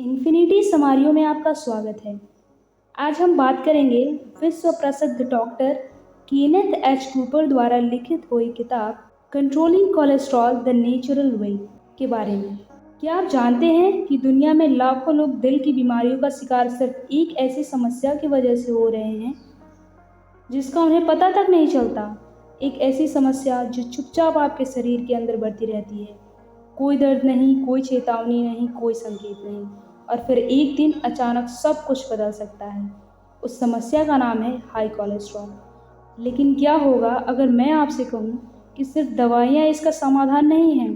Infinity समारियों में आपका स्वागत है। आज हम बात करेंगे विश्व प्रसिद्ध डॉक्टर कीनेथ एच कूपर द्वारा लिखित हुई किताब controlling cholesterol the natural way के बारे में। क्या आप जानते हैं कि दुनिया में लाखों लोग दिल की बीमारियों का शिकार सिर्फ एक ऐसी समस्या की वजह से हो रहे हैं जिसका उन्हें पता तक नहीं चलता। एक ऐसी समस्या जो चुपचाप आपके शरीर के अंदर बढ़ती रहती है, कोई दर्द नहीं, कोई चेतावनी नहीं, कोई संकेत नहीं, और फिर एक दिन अचानक सब कुछ बदल सकता है। उस समस्या का नाम है हाई कोलेस्ट्रॉल। लेकिन क्या होगा अगर मैं आपसे कहूँ कि सिर्फ दवाइयाँ इसका समाधान नहीं हैं?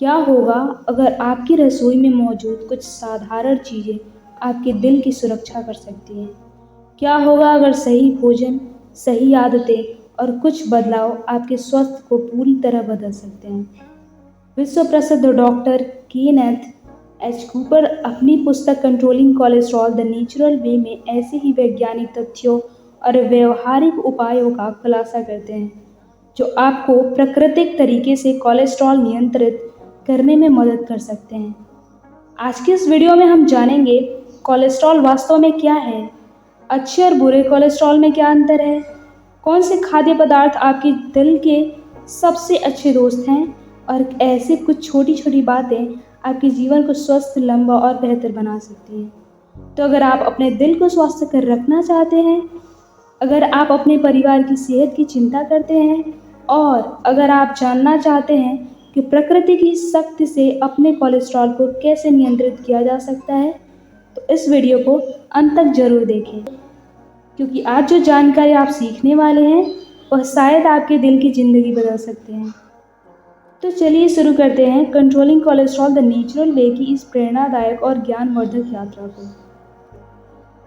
क्या होगा अगर आपकी रसोई में मौजूद कुछ साधारण चीज़ें आपके दिल की सुरक्षा कर सकती हैं? क्या होगा अगर सही भोजन, सही आदतें और कुछ बदलाव आपके स्वास्थ्य को पूरी तरह बदल सकते हैं? विश्व प्रसिद्ध डॉक्टर कीनेथ एच कूपर अपनी पुस्तक controlling cholesterol the natural way में ऐसे ही वैज्ञानिक तथ्यों और व्यवहारिक उपायों का खुलासा करते हैं जो आपको प्राकृतिक तरीके से कोलेस्ट्रॉल नियंत्रित करने में मदद कर सकते हैं। आज के इस वीडियो में हम जानेंगे कोलेस्ट्रॉल वास्तव में क्या है, अच्छे और बुरे कोलेस्ट्रॉल में क्या अंतर है, कौन से खाद्य पदार्थ आपके दिल के सबसे अच्छे दोस्त हैं, और ऐसे कुछ छोटी छोटी बातें आपके जीवन को स्वस्थ, लंबा और बेहतर बना सकती हैं। तो अगर आप अपने दिल को स्वस्थ कर रखना चाहते हैं, अगर आप अपने परिवार की सेहत की चिंता करते हैं, और अगर आप जानना चाहते हैं कि प्रकृति की शक्ति से अपने कोलेस्ट्रॉल को कैसे नियंत्रित किया जा सकता है, तो इस वीडियो को अंत तक जरूर देखें, क्योंकि आज जो जानकारी आप सीखने वाले हैं वह शायद आपके दिल की ज़िंदगी बदल सकते हैं। तो चलिए शुरू करते हैं controlling cholesterol the natural way की इस प्रेरणादायक और ज्ञानवर्धक यात्रा को।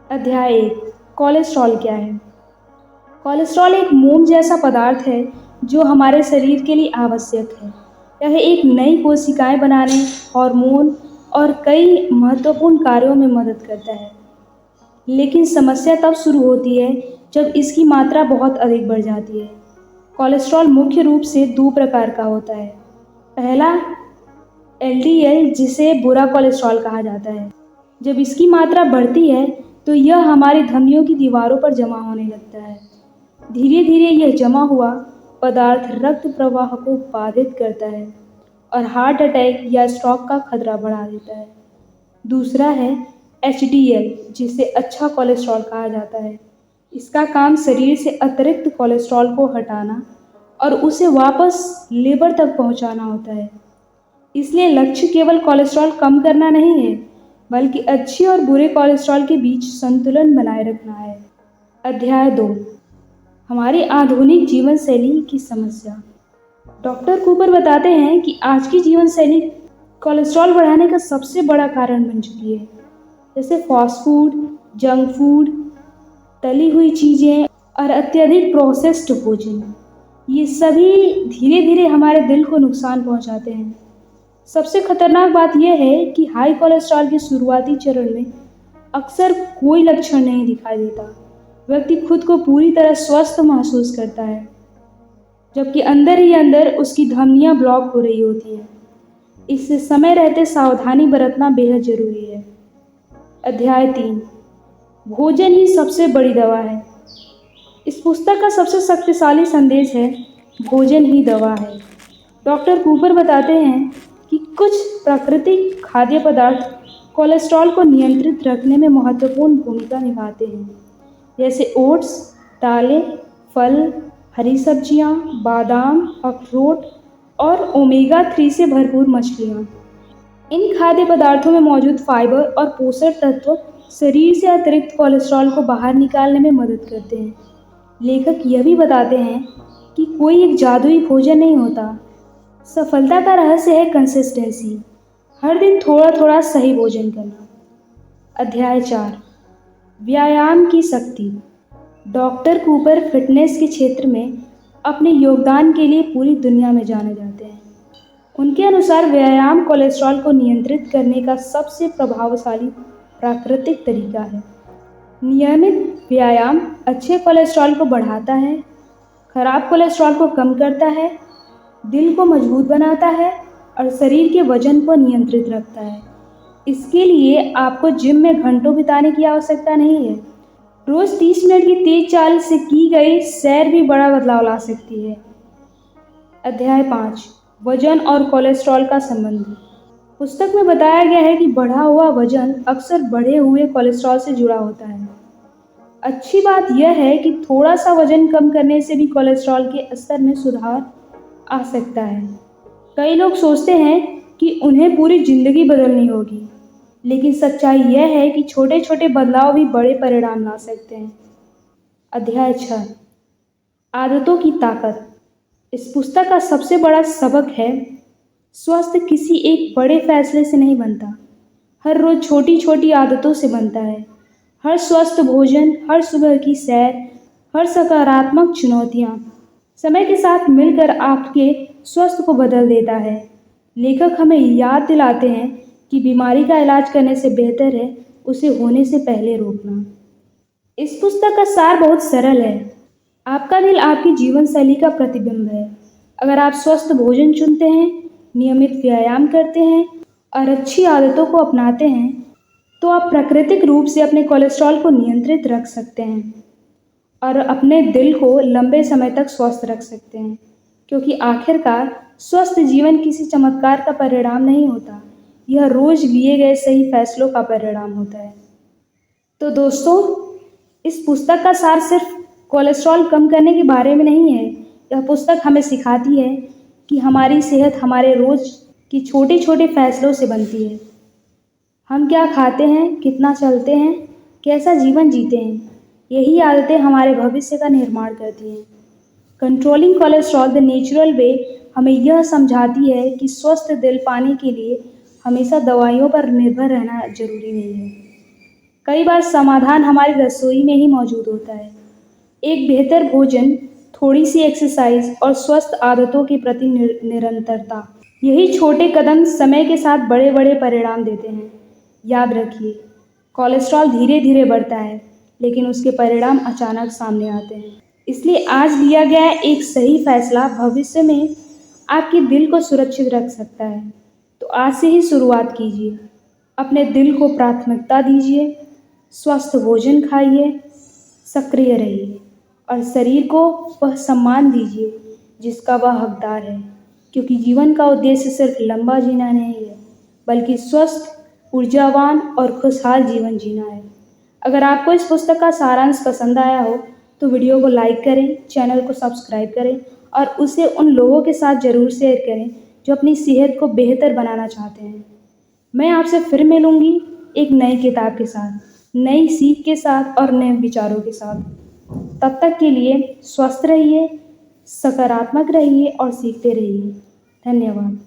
अध्याय 1, कोलेस्ट्रॉल क्या है? कोलेस्ट्रॉल एक मोम जैसा पदार्थ है जो हमारे शरीर के लिए आवश्यक है। यह एक नई कोशिकाएं बनाने, हार्मोन और कई महत्वपूर्ण कार्यों में मदद करता है। लेकिन समस्या तब शुरू होती है जब इसकी मात्रा बहुत अधिक बढ़ जाती है। कोलेस्ट्रॉल मुख्य रूप से दो प्रकार का होता है। पहला एलडीएल, जिसे बुरा कोलेस्ट्रॉल कहा जाता है। जब इसकी मात्रा बढ़ती है तो यह हमारी धमनियों की दीवारों पर जमा होने लगता है। धीरे धीरे यह जमा हुआ पदार्थ रक्त प्रवाह को बाधित करता है और हार्ट अटैक या स्ट्रोक का खतरा बढ़ा देता है। दूसरा है एचडीएल, जिसे अच्छा कोलेस्ट्रॉल कहा जाता है। इसका काम शरीर से अतिरिक्त कोलेस्ट्रॉल को हटाना और उसे वापस लिवर तक पहुंचाना होता है। इसलिए लक्ष्य केवल कोलेस्ट्रॉल कम करना नहीं है, बल्कि अच्छे और बुरे कोलेस्ट्रॉल के बीच संतुलन बनाए रखना है। अध्याय 2, हमारी आधुनिक जीवन शैली की समस्या। डॉक्टर कूपर बताते हैं कि आज की जीवन शैली कोलेस्ट्रॉल बढ़ाने का सबसे बड़ा कारण बन चुकी है, जैसे फास्ट फूड, जंक फूड, तली हुई चीज़ें और अत्यधिक प्रोसेस्ड भोजन। ये सभी धीरे धीरे हमारे दिल को नुकसान पहुंचाते हैं। सबसे खतरनाक बात यह है कि हाई कोलेस्ट्रॉल के शुरुआती चरण में अक्सर कोई लक्षण नहीं दिखाई देता। व्यक्ति खुद को पूरी तरह स्वस्थ महसूस करता है, जबकि अंदर ही अंदर उसकी धमनियां ब्लॉक हो रही होती हैं। इससे समय रहते सावधानी बरतना बेहद जरूरी है। अध्याय 3, भोजन ही सबसे बड़ी दवा है। इस पुस्तक का सबसे शक्तिशाली संदेश है, भोजन ही दवा है। डॉक्टर कूपर बताते हैं कि कुछ प्राकृतिक खाद्य पदार्थ कोलेस्ट्रॉल को नियंत्रित रखने में महत्वपूर्ण भूमिका निभाते हैं, जैसे ओट्स, दालें, फल, हरी सब्जियां, बादाम, अखरोट और ओमेगा 3 से भरपूर मछलियां। इन खाद्य पदार्थों में मौजूद फाइबर और पोषक तत्व शरीर से अतिरिक्त कोलेस्ट्रॉल को बाहर निकालने में मदद करते हैं। लेखक यह भी बताते हैं कि कोई एक जादुई भोजन नहीं होता। सफलता का रहस्य है कंसिस्टेंसी, हर दिन थोड़ा थोड़ा सही भोजन करना। अध्याय 4, व्यायाम की शक्ति। डॉक्टर कूपर फिटनेस के क्षेत्र में अपने योगदान के लिए पूरी दुनिया में जाने जाते हैं। उनके अनुसार व्यायाम कोलेस्ट्रॉल को नियंत्रित करने का सबसे प्रभावशाली प्राकृतिक तरीका है। नियमित व्यायाम अच्छे कोलेस्ट्रॉल को बढ़ाता है, खराब कोलेस्ट्रॉल को कम करता है, दिल को मजबूत बनाता है और शरीर के वजन को नियंत्रित रखता है। इसके लिए आपको जिम में घंटों बिताने की आवश्यकता नहीं है। रोज़ 30 मिनट की तेज चाल से की गई सैर भी बड़ा बदलाव ला सकती है। अध्याय 5, वजन और कोलेस्ट्रॉल का संबंध। पुस्तक में बताया गया है कि बढ़ा हुआ वजन अक्सर बढ़े हुए कोलेस्ट्रॉल से जुड़ा होता है। अच्छी बात यह है कि थोड़ा सा वजन कम करने से भी कोलेस्ट्रॉल के स्तर में सुधार आ सकता है। कई लोग सोचते हैं कि उन्हें पूरी जिंदगी बदलनी होगी, लेकिन सच्चाई यह है कि छोटे छोटे बदलाव भी बड़े परिणाम ला सकते हैं। अध्याय 6, आदतों की ताकत। इस पुस्तक का सबसे बड़ा सबक है, स्वस्थ किसी एक बड़े फैसले से नहीं बनता, हर रोज छोटी छोटी आदतों से बनता है। हर स्वस्थ भोजन, हर सुबह की सैर, हर सकारात्मक चुनौतियाँ समय के साथ मिलकर आपके स्वास्थ्य को बदल देता है। लेखक हमें याद दिलाते हैं कि बीमारी का इलाज करने से बेहतर है उसे होने से पहले रोकना। इस पुस्तक का सार बहुत सरल है। आपका दिल आपकी जीवन शैली का प्रतिबिंब है। अगर आप स्वस्थ भोजन चुनते हैं, नियमित व्यायाम करते हैं और अच्छी आदतों को अपनाते हैं, तो आप प्राकृतिक रूप से अपने कोलेस्ट्रॉल को नियंत्रित रख सकते हैं और अपने दिल को लंबे समय तक स्वस्थ रख सकते हैं। क्योंकि आखिरकार स्वस्थ जीवन किसी चमत्कार का परिणाम नहीं होता, यह रोज लिए गए सही फैसलों का परिणाम होता है। तो दोस्तों, इस पुस्तक का सार सिर्फ कोलेस्ट्रॉल कम करने के बारे में नहीं है। यह पुस्तक हमें सिखाती है कि हमारी सेहत हमारे रोज की छोटे छोटे फैसलों से बनती है। हम क्या खाते हैं, कितना चलते हैं, कैसा जीवन जीते हैं, यही आदतें हमारे भविष्य का निर्माण करती हैं। Controlling cholesterol the natural way हमें यह समझाती है कि स्वस्थ दिल पाने के लिए हमेशा दवाइयों पर निर्भर रहना जरूरी नहीं है। कई बार समाधान हमारी रसोई में ही मौजूद होता है। एक बेहतर भोजन, थोड़ी सी एक्सरसाइज और स्वस्थ आदतों के प्रति निरंतरता, यही छोटे कदम समय के साथ बड़े बड़े परिणाम देते हैं। याद रखिए, कोलेस्ट्रॉल धीरे धीरे बढ़ता है, लेकिन उसके परिणाम अचानक सामने आते हैं। इसलिए आज लिया गया एक सही फैसला भविष्य में आपके दिल को सुरक्षित रख सकता है। तो आज से ही शुरुआत कीजिए, अपने दिल को प्राथमिकता दीजिए, स्वस्थ भोजन खाइए, सक्रिय रहिए और शरीर को वह सम्मान दीजिए जिसका वह हकदार है। क्योंकि जीवन का उद्देश्य सिर्फ लंबा जीना नहीं है, बल्कि स्वस्थ, ऊर्जावान और खुशहाल जीवन जीना है। अगर आपको इस पुस्तक का सारांश पसंद आया हो तो वीडियो को लाइक करें, चैनल को सब्सक्राइब करें और उसे उन लोगों के साथ ज़रूर शेयर करें जो अपनी सेहत को बेहतर बनाना चाहते हैं। मैं आपसे फिर मिलूंगी एक नई किताब के साथ, नई सीख के साथ और नए विचारों के साथ। तब तक के लिए स्वस्थ रहिए, सकारात्मक रहिए और सीखते रहिए। धन्यवाद।